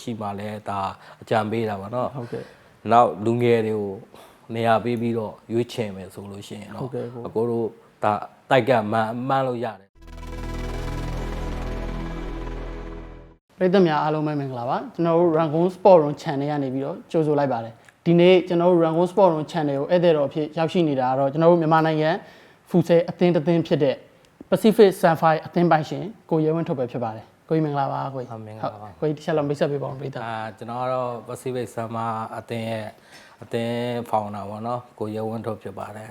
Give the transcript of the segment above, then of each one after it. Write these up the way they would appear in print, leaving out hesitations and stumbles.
ရှိမှလည်းဒါအကြံပေးတာပါနော်ဟုတ်ကဲ့နောက်လူငယ်တွေကိုနေရာပေးပြီးတော့ရွေးချယ်မယ်ဆိုလို့ရှိရင်တော့အကိုတို့ဒါတိုက်ကမှန်းလို့ရတယ်ပြည်သူများအားလုံးပဲမင်္ဂလာပါကျွန်တော်တို့ Rangoon Sport Room Channel ကနေပြီးတော့ကြိုဆိုလိုက်ပါတယ်ဒီနေ့ကျွန်တော်တို့ Rangoon Sport Room Channel ကိုဧည့်သည်တော်အဖြစ်ရောက်ရှိနေတာကတော့ကျွန်တော်တို့မြန်မာနိုင်ငံဖူဆဲအသင်းတစ်သင်းဖြစ်တဲ့ Pacific Sunfire အသင်းပိုင်ရှင်ကိုရဲဝင်းထုတ်ပဲဖြစ်ပါတယ်ကိုကြီးမင်္ဂလာပါကိုကြီးမင်္ဂလာပါကိုကြီးတစ်ချက်လောက်မိတ်ဆက်ပေးပါဦးပြည်သူကျွန်တော်ကတော့ Pacific Sunfire အသင်းဖောင်တာပေါ့နော်ကိုရဲဝင်းထုတ်ဖြစ်ပါတယ်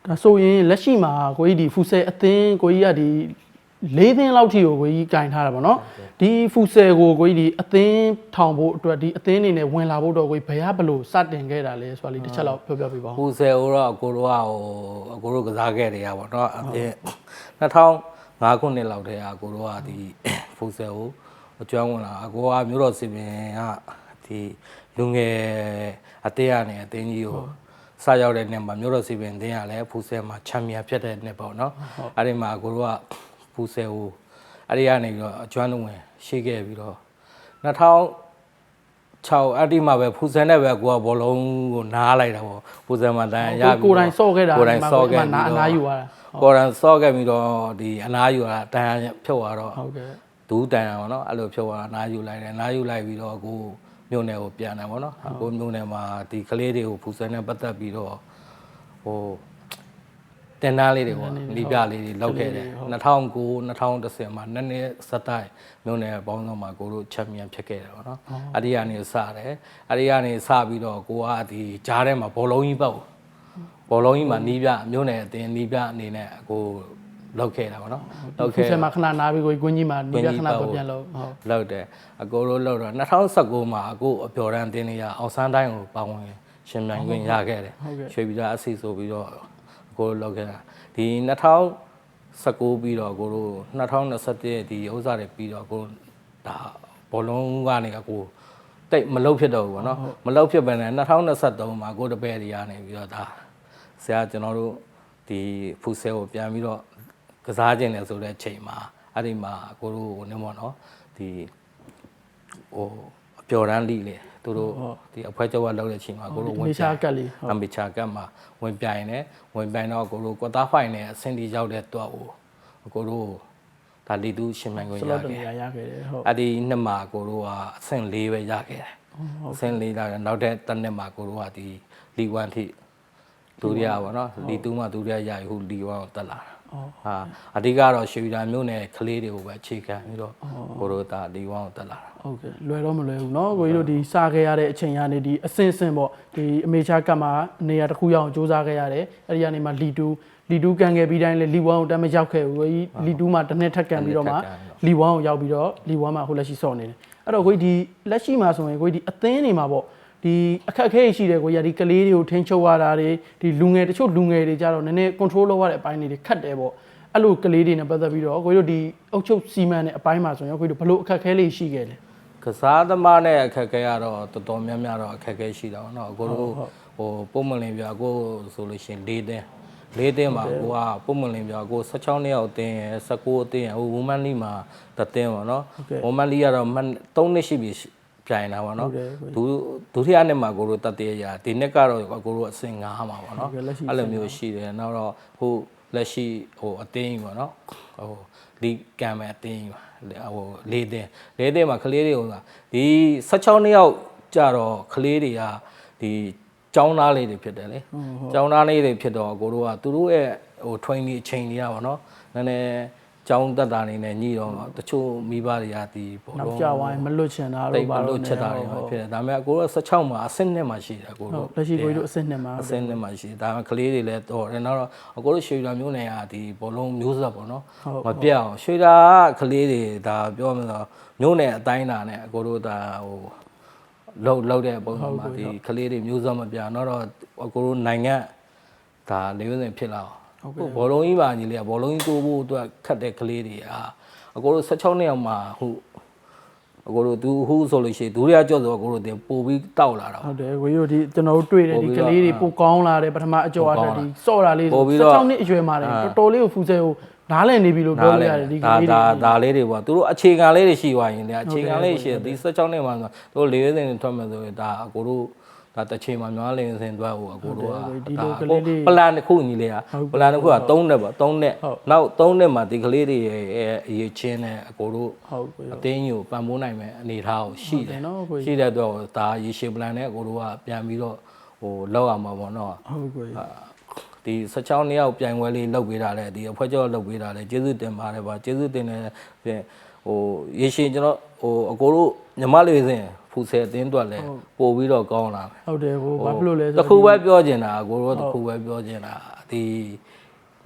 ဒါဆိုရင်လက်ရှိမှာကိုကြီးဒီဖူဆဲအသင်းကိုကြီးကဒီ၄သင်းလောက်ထိကိုကိုကြီးကင်ထားတာပေါ့နော်ဒီဖူဆယ်ကိုကိုကြီးဒီအသင်းထောင်ဖို့အတွက်ဒီအသင်းအနေနဲ့ဝင်လာဖို့တော့ကိုကြီးဘယ်ဘလို့စတင်ခဲ့တာလဲဆိုတာလေးတစ်ချက်လောက်ပြောပြပေးပါဦးဖူဆယ်ကိုတော့အကိုတို့ကစားခဲ့တယ်ရပါတော့အသင်း2005ခုနှစ်လောက်တည်းအကိုတို့ကဒီဖူဆယ်ကိုအကျွမ်းဝင်လာအကိုကမြို့တော်စီပင်ကဒီလူငယ်အသင်းကနေအသင်းကြီးကိုစရောက်တဲ့နှစ်မှာမြို့တော်စီပင်အသင်းကလည်းဖူဆယ်မှာချန်ပီယံဖြစ်တဲ့နှစ်ပေါ့နော်အဲ့ဒီမှာအကိုတို့ကဖူဆယ်ကိုအဲ့ဒီကနေပြီးတော့အကျွမ်းလုံးဝင်ရှိခဲ့ပြီးတော့2006အဲ့ဒီမှာပဲဖူဆယ်နဲ့ပဲကိုကဘောလုံးကိုနားလိုက်တာပေါ့ဖူဆယ်မှာတန်ရပြီးကိုယ်တိုင်စော့ခဲ့တာကိုယ်တိုင်စော့ခဲ့ပြီးတော့အနားယူရတာကိုယ်တိုင်စော့ခဲ့ပြီးတော့ဒီအနားယူရတာတန်ဖြုတ်သွားတော့ဟုတ်ကဲ့ဒူးတန်တာပေါ့နော်အဲ့လိုဖြုတ်သွားတာအနားယူလိုက်တယ်အနားယူလိုက်ပြီးတော့ကိုမြို့နယ်ကိုပြန်တယ်ပေါ့နော်ကိုမြို့နယ်မှာဒီကလေးတွေကိုဖူဆယ်နဲ့ပတ်သက်ပြီးတော့ဟိုတင်သားလေးတွေပေါ့လီပြလေးတွေလောက်ခဲ့တယ်2009 2010မှာနှစ်နှစ်ဆက်တိုက်မြို့နယ်ပေါင်းစုံမှာကိုတို့ချန်ပီယံဖြစ်ခဲ့တယ်ပေါ့နော်အဲ့ဒီကနေစတယ်အဲ့ဒီကနေစပြီးတော့ကိုကဒီကြားထဲမှာဘောလုံးကြီးပေါ့ဘောလုံးကြီးမှာနီးပြမြို့နယ်အတင်းနီးပြအနေနဲ့ကိုလောက်ခဲ့တာပေါ့နော်လောက်ခဲ့ဆက်မှာခဏနားပြီးကိုကွင်းကြီးမှာနီးပြခဏပြန်လို့ဟုတ်လောက်တယ်အကိုတို့လောက်တော့2019မှာအကိုအပျော်တန်းတင်းလေးရအောင်ဆန်းတိုင်းကိုပါဝင်ရှင်မြိုင်ခွင့်ရခဲ့တယ်ရွှေပြည်သားအစီဆိုပြီးတော့ကိုလောက်ခဲ့တာဒီ2019ပြီးတော့ကိုတို့2021ဒီဥစ္စာတွေပြီးတော့ကိုဒါဘောလုံးကနေကိုတိတ်မလုတ်ဖြစ်တော့ဘူးပေါ့နော်မလုတ်ဖြစ်ပဲနဲ့2023မှာကိုတပည့်တွေကနေပြီးတော့ဒါဆရာကျွန်တော်တို့ဒီဖူဆဲကိုပြန်ပြီးတော့ကစားခြင်းလဲဆိုတဲ့အချိန်မှာအဲ့ဒီမှာကိုတို့ဟိုနေမောနော်ဒီဟိုအပျော်တန်းလိလေသူတို့ဒီအဖွဲကျော်ကလောက်တဲ့အချိန်မှာကိုတို့ဝင်ပြကတ်လေးအမေချာကတ်မှာဝင်ပြိုင်တယ်ဝင်ပြိုင်တော့ကိုတို့ကွာတာဖိုင်နဲ့အဆင့်တီရောက်တဲ့တော့ကိုတို့ဒါလီတူရှင်မိုင်ကိုရခဲ့တယ်ဟုတ်အဲ့ဒီနှစ်မှာကိုတို့ကအဆင့်၄ပဲရခဲ့တယ်အဆင့်၄လာတယ်နောက်တဲ့တစ်နှစ်မှာကိုတို့ကဒီလီ1ထိဒုတိယပေါ့နော်လီ2မှာဒုတိယရယူလီ1ကိုတက်လာဟာအဓိကတော့ရွှေပြည်သာမြို့နယ်ကလေးတွေကိုပဲအခြေခံပြီးတော့ကိုတို့ဒါလီ1ကိုတက်လာတာဟုတ်ကဲ့လွယ်တော့မလွယ်ဘူးเนาะကိုကြီးတို့ဒီစခဲ့ရတဲ့အချိန်ကနေဒီအဆင့်ပေါ့ဒီအမေချာကတ်မှာနေရာတစ်ခုရောက်အောင်စူးစမ်းခဲ့ရတယ်အဲ့ဒီကနေမှလီ2ကန်ခဲ့ပြီးတိုင်းလေလီ1ကိုတက်မရောက်ခဲ့ဘူးကိုကြီးလီ2မှာတစ်နှစ်ထပ်ကန်ပြီးတော့မှလီ1ကိုရောက်ပြီးတော့လီ1မှာဟိုလက်ရှိစော့နေတယ်အဲ့တော့ကိုကြီးဒီလက်ရှိမှာဆိုရင်ကိုကြီးဒီအသင်းတွေမှာပေါ့ဒီအခက်အခဲရှိတယ်ကိုကြီးဒီကလေးတွေကိုထိန်းချုပ်ရတာတွေဒီလူငယ်တချို့လူငယ်တွေကြတော့နည်းနည်း control လုပ်ရတဲ့အပိုင်းတွေခက်တယ်ပေါ့အဲ့လိုကလေးတွေနဲ့ပတ်သက်ပြီးတော့ကိုကြီးတို့ဒီအုပ်ချုပ်စီမံတဲ့အပိုင်းမှာဆိုရင်ကိုကြီးတို့ဘလို့အခက်အခဲလေးရှိခဲ့လဲကစားသမားနဲ့အခက်အခဲကတော့တော်တော်များများတော့အခက်အခဲရှိတာပေါ့နော်အကိုတို့ဟိုပုံမလင်းပြကိုဆိုလို့ရှိရင်၄တင်းမှာကိုကပုံမလင်းပြကို16နှစ်ရောက်တင်းရယ်19အတင်းရယ်ဟိုဝူမန်လီမှာတတင်းပေါ့နော်ဝူမန်လီကတော့3နှစ်ရှိပြီပြိုင်တာပေါ့နော်ဒုတိယနှစ်မှာကိုတို့တတရရဒီနှစ်ကတော့ကိုတို့အဆင့်9မှာပေါ့နော်အဲ့လိုမျိုးရှိတယ်နောက်တော့ဟိုလက်ရှိဟိုအတင်းကြီးပေါ့နော်ဟိုလီကံမဲ့အတင်းကြီးပါဟို၄တင်းမှာကလေးတွေကဒီ16နှစ်ရောက်ကြတော့ကလေးတွေကဒီကျောင်းသားလေးတွေဖြစ်တယ်လေကျောင်းသားလေးတွေဖြစ်တော့ကိုတို့ကသူတို့ရဲ့ဟို training အချိန်ကြီးอ่ะဗောနော်နည်းနည်းကျောင်းတက်တာနေနဲ့ညှိတော့တချို့မိဘတွေကဒီဘောလုံးနောက်ကြဝိုင်းမလွတ်ချင်တာတော့ဘာလို့ချက်တာတွေဖြစ်တယ်ဒါပေမဲ့ကိုတို့16မှာအဆင့်2မှာရှိတယ်ကိုတို့လက်ရှိကိုတို့အဆင့်2မှာရှိတယ်ဒါပေမဲ့ကလေးတွေလည်းတော့တယ်နောက်တော့ကိုတို့ရွှေပြည်မျိုးနယ်ကဒီဘောလုံးမျိုးဆက်ပေါ့နော်မပြတ်အောင်ရွှေတာကကလေးတွေဒါပြောမှဆိုမျိုးနယ်အတိုင်းတာနဲ့ကိုတို့ဒါဟိုလောက်တဲ့ပုံစံမှာဒီကလေးတွေမျိုးစောမပြတော့ကိုတို့နိုင်ငံဒါလေးဝင်ဖြစ်လာအောင်ဘောလုံးကြီးပါညီလေးကဘောလုံးကြီးတိုးဖို့အတွက်ခတ်တဲ့ကလေးတွေအကိုတို့16နှစ်အောင်မှာဟိုအကိုတို့သူဟိုဆိုလို့ရှိရင်ဒုတိယကြော့ဆိုအကိုတို့တင်ပို့ပြီးတောက်လာတာဟုတ်တယ်ကိုကြီးတို့ဒီကျွန်တော်တို့တွေ့တယ်ဒီကလေးတွေပိုကောင်းလာတယ်ပထမအကြော့အတက်ဒီစော့တာလေး16နှစ်အရွယ်မှာတယ်တော်တော်လေးကိုဖူးဆဲကို နားလည်နေပြီလို့ပြောလို့ရတယ်ဒီကလေးတွေဒါလေးတွေပေါ့သူတို့အခြေခံလေးတွေရှိသွားရင်လေအခြေခံလေးရှိဒီ16နှစ်မှာဆိုသူတို့40စင်ထွက်မယ်ဆိုရင်ဒါအကိုတို့ဒါတစ်ချိန်မှာများလင်းစင်သွားဟိုအကိုတို့ကပလန်တစ်ခုညီလေးပလန်တစ်ခုက3နှစ်ပေါ့3နှစ်နောက်3နှစ်မှာဒီကလေးတွေရဲ့အရေးချင်းနဲ့အကိုတို့အတင်းကြီးကိုပံ့ပိုးနိုင်မယ်အနေထားကိုရှိတယ်ရှိတဲ့တော့ဒါရေရှည်ပလန်နဲ့အကိုတို့ကပြန်ပြီးတော့ဟိုလောက်ရမှာပေါ့နော်ဟုတ်ကဲ့ဒီ16နှစ်ယောက်ပြိုင်ပွဲလေးလုပ်ပေးတာလေဒီအဖွဲ့ကျော်လုပ်ပေးတာလေကျေးဇူးတင်ပါတယ်ဗျာကျေးဇူးတင်နေပြင်ဟိုရေရှည်ကျွန်တော်ဟိုအကိုတို့ညီမလေးစင်ဖူဆယ်အတင်းတွက်လဲပို့ပြီးတော့ကောင်းလာမယ်ဟုတ်တယ်ဟိုဘာဖြစ်လို့လဲတခုပဲပြောချင်တာအကိုတို့တခုပဲပြောချင်တာဒီ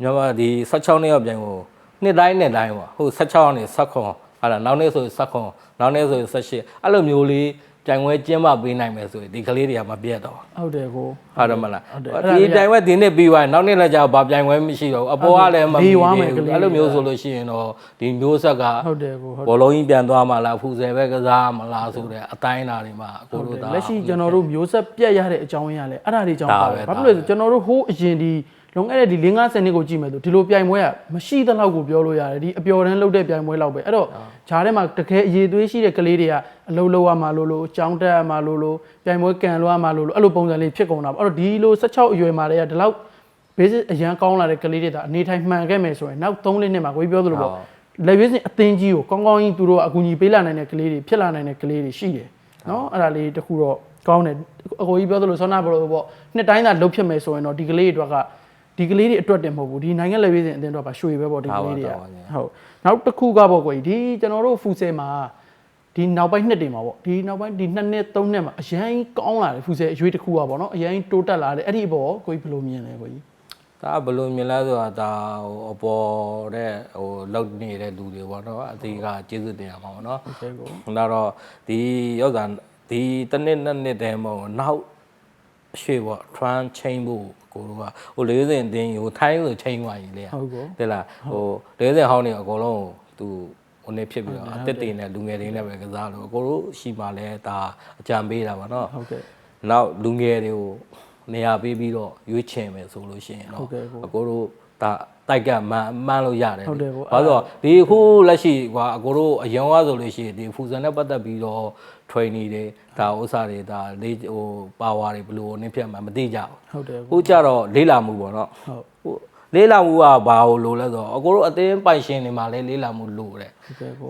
ညီမဒီ16နှစ်ယောက်ပြိုင်ကိုနှစ်တိုင်းပေါ့ဟို16နှစ်16ဟာလားနောက်နေ့ဆို16နောက်နေ့ဆို18အဲ့လိုမျိုးလေးပြိုင်ပွဲကျင်းပပေးနိုင်မယ်ဆိုရင်ဒီကလေးတွေကမပြတ်တော့ဟုတ်တယ်ကိုဟုတ်တယ်မလားဒီပြိုင်ပွဲဒီနေ့ပြီးသွားရင်နောက်နေ့လည်းကြာဘာပြိုင်ပွဲမရှိတော့ဘူးအပေါ်ကလည်းမပြီးဘူးအဲ့လိုမျိုးဆိုလို့ရှိရင်တော့ဒီမျိုးဆက်ကဟုတ်တယ်ကိုဘောလုံးကြီးပြန်သွားမှလားဖူဆယ်ပဲကစားမလားဆိုတဲ့အတိုင်းအတာတွေမှာအကိုတို့ဒါလက်ရှိကျွန်တော်တို့မျိုးဆက်ပြတ်ရတဲ့အကြောင်းရင်းကလည်းအဲ့ဒါတွေကြောင့်ပါပဲဘာဖြစ်လို့လဲဆိုကျွန်တော်တို့ဟိုးအရင်ဒီလုံခဲ့တဲ့ဒီ50နှစ်ကိုကြည့်မယ်ဆိုဒီလိုပြိုင်ပွဲကမရှိတဲ့လောက်ကိုပြောလို့ရတယ်ဒီအပျော်တန်းလုပ်တဲ့ပြိုင်ပွဲလောက်ပဲအဲ့တော့ဂျားထဲမှာတကယ်အရေးသွေးရှိတဲ့ကလေးတွေကအလုံးလုံးရမှာလို့ကြောင်းတက်ရမှာလို့ပြိုင်ပွဲကန်လို့ရမှာလို့အဲ့လိုပုံစံလေးဖြစ်ကုန်တာပေါ့အဲ့တော့ဒီလို16အရွယ်မှာတည်းကဒီလောက် basic အရန်ကောင်းလာတဲ့ကလေးတွေဒါအနေထိုင်မှန်ခဲ့မယ်ဆိုရင်နောက်3နှစ်မှာကိုပြောသလိုပေါ့လက်ရွေးစင်အသင်းကြီးကိုကောင်းကောင်းကြီးသူတို့ကအကူအညီပေးလာနိုင်တဲ့ကလေးတွေဖြစ်လာနိုင်တဲ့ကလေးတွေရှိတယ်နော်အဲ့ဒါလေးတခုတော့ကောင်းတယ်အကိုကြီးပြောသလိုဆောနာဘလို့ပေါ့နှစ်တိုင်းသာလှုပ်ဖြစ်မယ်ဆိုရင်တော့ဒီကလေးတွေအတွက်ကဒီကလေးတွေအတွက်တင်မဟုတ်ဘူးဒီနိုင်ငံလက်ရွေးစင်အတင်းတော့ပါရွှေပဲပေါ့ဒီကလေးတွေကဟုတ်နောက်တစ်ခုကပေါ့ကိုကြီးဒီကျွန်တော်တို့ဖူဆယ်မှာဒီနောက်ပိုင်းနှစ်တွေမှာပေါ့ဒီနောက်ပိုင်းဒီ2နှစ်3နှစ်မှာအရင်ကောင်းလာတယ်ဖူဆယ်အရွေးတစ်ခုကပေါ့နော်အရင်တိုးတက်လာတယ်အဲ့ဒီပေါ့ကိုကြီးဘယ်လိုမြင်လဲကိုကြီးဒါဘယ်လိုမြင်လဲဆိုတာဒါဟိုအပေါ်တဲ့ဟိုလောက်နေတဲ့လူတွေပေါ့နော်အသေးကကျေးဇူးတင်ရမှာပေါ့နော်ဟုတ်ကဲ့ကိုဒါတော့ဒီရောက်တာဒီတစ်နှစ်နှစ်တည်းမဟုတ်နောက်ရွှေပေါ့ trend chain ဖို့ကိုတို့ကဟို40အတင်းဟိုထိုင်းဆိုချိန်သွားရင်လေဟုတ်ကောတဲ့လားဟို40ဟောင်းနေအကုန်လုံးသူဟိုနေဖြစ်ပြီးတော့အသက်တွေနဲ့လူငယ်တွေနဲ့ပဲကစားလို့ကိုတို့ရှိမှလဲဒါအကြံပေးတာပါเนาะဟုတ်ကဲ့နောက်လူငယ်တွေကိုနေရာပေးပြီးတော့ရွေးချယ်မယ်ဆိုလို့ရှိရင်တော့အကိုတို့ဒါတိုက်ကမှန်းလို့ရတယ်ဟုတ်တယ်ပေါ့ဘာလို့ဒီခုလက်ရှိကွာအကိုတို့အရင်ကဆိုလို့ရှိရင်ဒီဖူဇန်နဲ့ပတ်သက်ပြီးတော့ training တွေဒါဥစ္စာတွေဒါလေးဟို power တွေဘယ်လိုနည်းဖြတ်မှမသိကြဘူးဟုတ်တယ်ဟိုကြတော့လေးလာမှုပေါ့เนาะဟုတ်လေးလာမှုကဘာလို့လဲဆိုတော့အကိုတို့အတင်းပိုင်ရှင်တွေမှာလည်းလေးလာမှုလို့တယ်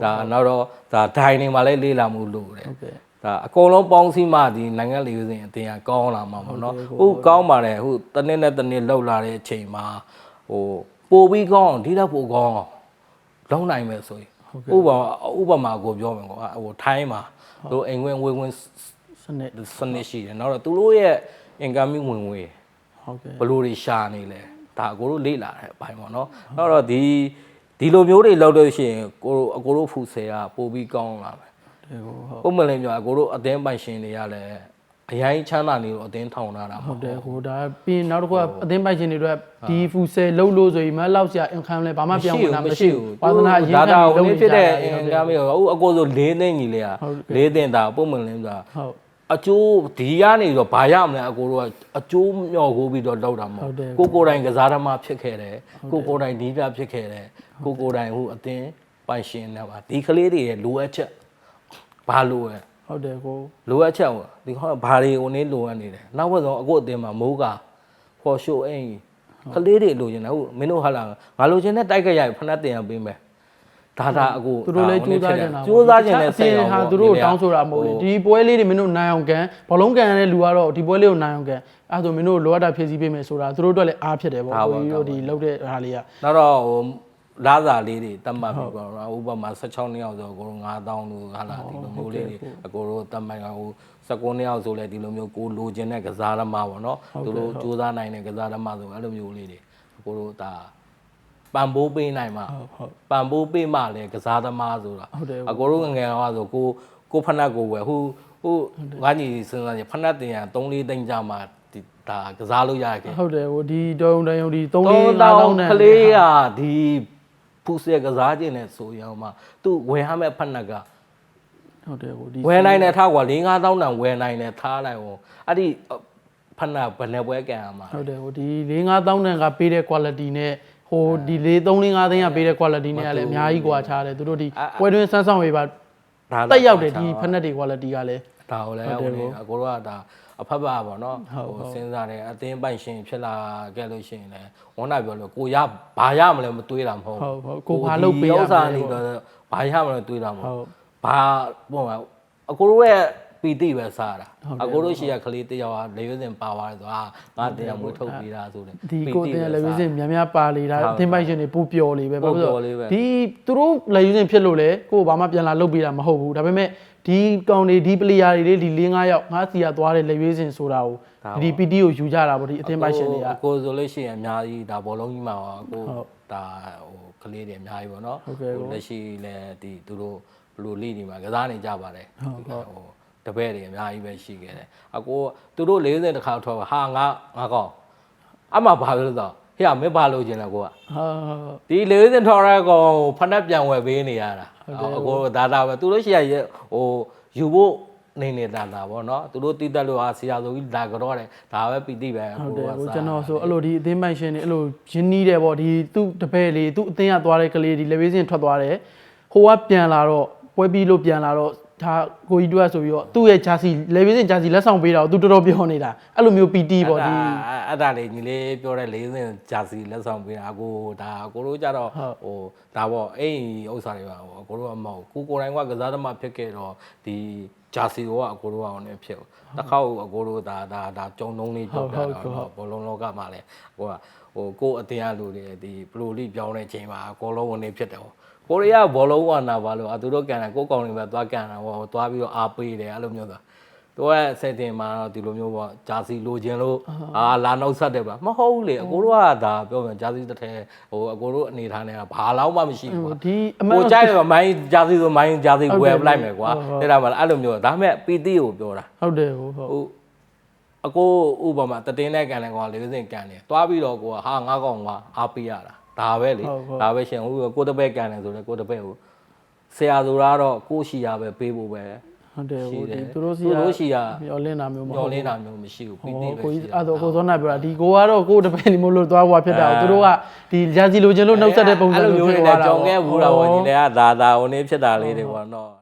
ဒါနောက်တော့ဒါဒိုင်တွေမှာလည်းလေးလာမှုလို့တယ်ဟုတ်ကဲ့ဒါအကုန်လုံးပေါင်းစည်းမှဒီနိုင်ငံလေးဥစဉ်အတင်းကကောင်းလာမှာပေါ့เนาะဟုတ်ကောင်းပါတယ်ဟုတ်တနေ့နဲ့တနေ့လောက်လာတဲ့အချိန်မှာဟိုပိုပြီးကောင်းဒီတော့ပိုကောင်းလုံးနိုင်မယ်ဆိုရင်ဥပမာကိုပြောမယ်ကွာဟိုထိုင်းမှာတို့အိမ်ဝင်ဝေးဝင်စနစ်ရှိတယ်နောက်တော့သူတို့ရဲ့ income ဝင်ဝေးဟုတ်ကဲ့ဘယ်လိုတွေရှာနေလဲဒါအကိုတို့လေ့လာတဲ့အပိုင်းပေါ့နော်နောက်တော့ဒီလိုမျိုးတွေလောက်လို့ရှိရင်အကိုတို့ဖူဆယ်ကပိုပြီးကောင်းလာမယ်ပုံမှန်လည်းပြောအကိုတို့အတင်းပိုင်ရှင်တွေကလည်းအရင်ချမ်းသာနေလို့အတင်းထောင်ထားတာဟုတ်တယ်ဟိုဒါပြီးနောက်တစ်ခုကအတင်းပိုင်ရှင်တွေအတွက်ဒီဖူဆယ်လှုပ်လို့ဆိုရင်မလောက်စရာ income လည်းဘာမှပြောင်းဝင်တာမရှိဘူးဝါသနာအရင်ကလုပ်နေဖြစ်တဲ့ income ရောအကိုဆို4သိန်းကြီးလေ4သိန်းဒါပုံမှန်လည်းဆိုတာဟုတ်အကျိုးဒီကနေတော့ဘာရမလဲအကိုတို့ကအကျိုးမျှော်ကိုပြီးတော့လောက်တာမဟုတ်ကိုတိုင်ကစားသမားဖြစ်ခဲ့တယ်ကိုတိုင်ဒီပြဖြစ်ခဲ့တယ်ကိုတိုင်ဟိုအတင်းပိုင်ရှင်နေပါဒီကလေးတွေရဲ့လိုအပ်ချက်ဘာလိုလဲဟုတ်တယ်ကိုလိုအပ်ချက်ဒီခေါဘာတွေကိုနေလိုအပ်နေတယ်နောက်ဘက်ဆုံးအခုအတင်းမှာမိုးကခေါ်ရှိုးအင်းကလေးတွေလိုချင်တယ်ဟုတ်မင်းတို့ဟာလာငါလိုချင်တဲ့တိုက်ကြရဖဏတ်တင်ရပေးမယ်ဒါအခုသူတို့လည်းကြိုးစားကြတယ်စိတ်ဟာသူတို့တောင်းဆိုတာမဟုတ်ဘူးဒီပွဲလေးတွေမင်းတို့နိုင်အောင်ကန်ဘောလုံးကန်ရတဲ့လူကတော့ဒီပွဲလေးကိုနိုင်အောင်ကန်အဲဆိုမင်းတို့လိုအပ်တာဖြည့်ဆည်းပေးမယ်ဆိုတာသူတို့အတွက်လည်းအားဖြစ်တယ်ပေါ့ကိုကြီးတို့ဒီလောက်တဲ့ဟာလေးကနောက်တော့ဟိုလာစာလေးတွေတတ်မှတ်ပြီးပေါ့နော်ဥပမာ16နှစ်ယောက်ဆိုကိုတို့9000လို့ဟာလာဒီလိုမျိုးလေးတွေအကိုတို့တတ်မှတ်ကဟို19နှစ်ယောက်ဆိုလဲဒီလိုမျိုးကိုလိုချင်တဲ့ကစားသမားပေါ့နော်သူတို့စူးစမ်းနိုင်တဲ့ကစားသမားဆိုအဲ့လိုမျိုးလေးတွေအကိုတို့ဒါပံပိုးပေးနိုင်မှာပံပိုးပေးမှလည်းကစားသမားဆိုတာအကိုတို့ငယ်ကဆိုကိုဖနက်ကိုပဲဟိုငါညီစဉ်းစားကြဖနက်တင်ရ3-4သိန်းကြမှာဒါကစားလို့ရခဲ့ဟုတ်တယ်ဟိုဒီတုံတိုင်ဒီ3-4,000နဲ့ကလေးကဒီဖူဆယ်ကစားခြင်းနဲ့ဆိုရင်မှသူဝယ်ရမယ့်ဖနက်ကဟုတ်တယ်ဟိုဒီဝယ်နိုင်တယ်ထားကွာ4-5,000တန်ဝယ်နိုင်တယ်ထားလိုက်ဟိုအဲ့ဒီဖနက်ဘယ်နဲ့ပွဲကန်ရမှာဟုတ်တယ်ဟိုဒီ4-5,000တန်ကပေးတဲ့ quality နဲ့ဟ ဟိုဒီ4 3 4 5သိန်းကပေးတဲ့ quality နဲ့ကလည်းအများကြီးကွာခြားတယ်သူတို့ဒီပွဲတွင်းစမ်းဆောင်ရေးပါတက်ရောက်တယ်ဒီဖက်နက်တွေ quality ကလည်း ဒါကိုလည်းဟိုနေအကိုတို့ကဒါအဖက်ပါပေါ့နော်ဟိုစဉ်းစားတယ်အတင်းပိုင်ရှင်ဖြစ်လာခဲ့လို့ရှိရင်လည်းဝန်နာပြောလို့ကိုရဘာရမလဲမတွေးတာမဟုတ် ဟုတ်ကိုဘာလုပ်ပေးရမလဲ နေတော့ဘာရမလဲတွေးတာမဟုတ်ဘာပေါ့အကိုတို့ရဲ့ပီတိပဲစားတာအကိုတို့ရှိရကလေးတယောက်ကလေရွေးစင်ပါသွားတယ်ဆိုတော့ငါတရားမွေးထုတ်ပေးတာဆိုတယ် ဒီကိုတင်လေရွေးစင်များများပါလေဒါအသင်းပိုင်ရှင်တွေပူပျော်လေပဲဘာလို့ဆိုဒီသူတို့လေရွေးစင်ဖြစ်လို့လေကိုဘာမှပြန်လာလုပ်ပေးတာမဟုတ်ဘူးဒါပေမဲ့ဒီကောင်တွေဒီပလေယာတွေဒီ4 5ယောက်ငါစီရသွားတဲ့လေရွေးစင်ဆိုတာကိုဒီ PT ကိုယူကြတာဗောဒီအသင်းပိုင်ရှင်တွေကကိုဆိုလို့ရှိရင်အများကြီးဒါဘောလုံးကြီးမှာကိုဒါဟိုကလေးတွေအများကြီးပေါ့နော်ဟိုလက်ရှိလည်းဒီသူတို့ဘလူးလိနေမှာကစားနေကြပါတယ်ဟိုတပည့်တွေအများကြီးပဲရှိခဲ့တယ်အကိုသူတို့40တခါထွက်ဟာငါကောင်းအမှဘာလို့လဲဆိုတော့ဟေ့မင်းဘာလို့ကျင်လဲကိုကဒီ40ထော်ရဲကောင်ဖက်နှက်ပြန်ဝယ်ပေးနေရတာအကိုဒါပဲသူတို့ရှိရဟိုယူဖို့နေတာပေါ့နော်သူတို့တည်တက်လို့ဟာဆရာဆိုကြီးလာကြတော့တယ်ဒါပဲပီတိပဲဟုတ်တယ်ဟိုကျွန်တော်ဆိုအဲ့လိုဒီအသင်းပိုင်ရှင်တွေအဲ့လိုရင်းနှီးတယ်ပေါ့ဒီသူ့တပည့်လေးသူ့အသင်းကသွားတဲ့ကလေးဒီလေဝေးစင်ထွက်သွားတယ်ဟိုကပြန်လာတော့ပွဲပြီးလို့ပြန်လာတော့ဒါကိုကြီးတို့ဆိုပြီးတော့သူ့ရဲ့ဂျာစီလေဝေးစင်ဂျာစီလက်ဆောင်ပေးတာကိုသူတော်တော်ပြောနေတာအဲ့လိုမျိုးပီတီပေါ့ဒီအဲ့ဒါလေးညီလေးပြောတဲ့40စင်ဂျာစီလက်ဆောင်ပေးတာကိုဒါကိုတို့ကြတော့ဟိုဒါပေါ့အဲ့ဥစ္စာတွေပါဟိုကိုတို့ကမဟုတ်ကိုတိုင်းကကစားသမားဖြစ်ခဲ့တော့ဒီဂျာစီကအကိုတို့အောင်နေဖြစ်တခေါက်အကိုတို့ဒါကြုံတုံးလေးပြောပြတာဘောလုံးလောကမှာလဲဟိုကိုအတင်းအလူတွေဒီပလိုလိပြောင်းတဲ့ချိန်မှာအကောလုံးဝင်နေဖြစ်တယ်ကိုရီးယားဘောလုံးဝါနာပါလို့သူတို့ကန်တယ်ကိုကောင်တွေပဲသွားကန်တာဟောသွားပြီးတော့အားပေးတယ်အဲ့လိုမျိုးသွားသူကစက်တင်မှာတော့ဒီလိုမျိုးပေါ့ဂျာစီလိုချင်လို့လာနောက်ဆက်တယ်ဗျမဟုတ်ဘူးလေအကိုတို့ကဒါပြောမယ်ဂျာစီတစ်ထဲဟိုအကိုတို့အနေထားနေတာဘာလောက်မှမရှိဘူးကွာဒီအမှန်ကိုကြိုက်တယ်မိုင်းဂျာစီဆိုမိုင်းဂျာစီဝယ်လိုက်မယ်ကွာတဲ့ဒါမှအဲ့လိုမျိုးဒါပေမဲ့ပီတီကိုပြောတာဟုတ်တယ်ဟုတ်အကိုဥပမာတတင်းနဲ့ကန်တယ်ကွာ40စင်ကန်တယ်သွားပြီးတော့ကိုကဟာငါးကောင်ကအားပေးရတာဒါပဲလေဒါပဲရှင်ဟိုကိုတပည့်ကန်တယ်ဆိုတော့ကိုတပည့်ကိုဆရာဆိုတာတော့ကိုရှိရပဲပေးဖို့ပဲဟုတ်တယ်ဟိုဒီသူတို့စီကမျောလင်းတာမျိုးမဟုတ်မျောလင်းတာမျိုးမရှိဘူးပီတိပဲကိုကြီးအဲ့တော့ကိုစောနာပြောတာဒီကိုကတော့ကိုတပည့်နေမလို့သွားဟွာဖြစ်တာသူတို့ကဒီဂျာစီလိုချင်လို့နှုတ်ဆက်တဲ့ပုံစံမျိုးဖြစ်သွားတာကြောင်ခဲ့ဘူးတာပေါ့ညီလေးကဒါဟိုနေဖြစ်တာလေးတွေပေါ့နော်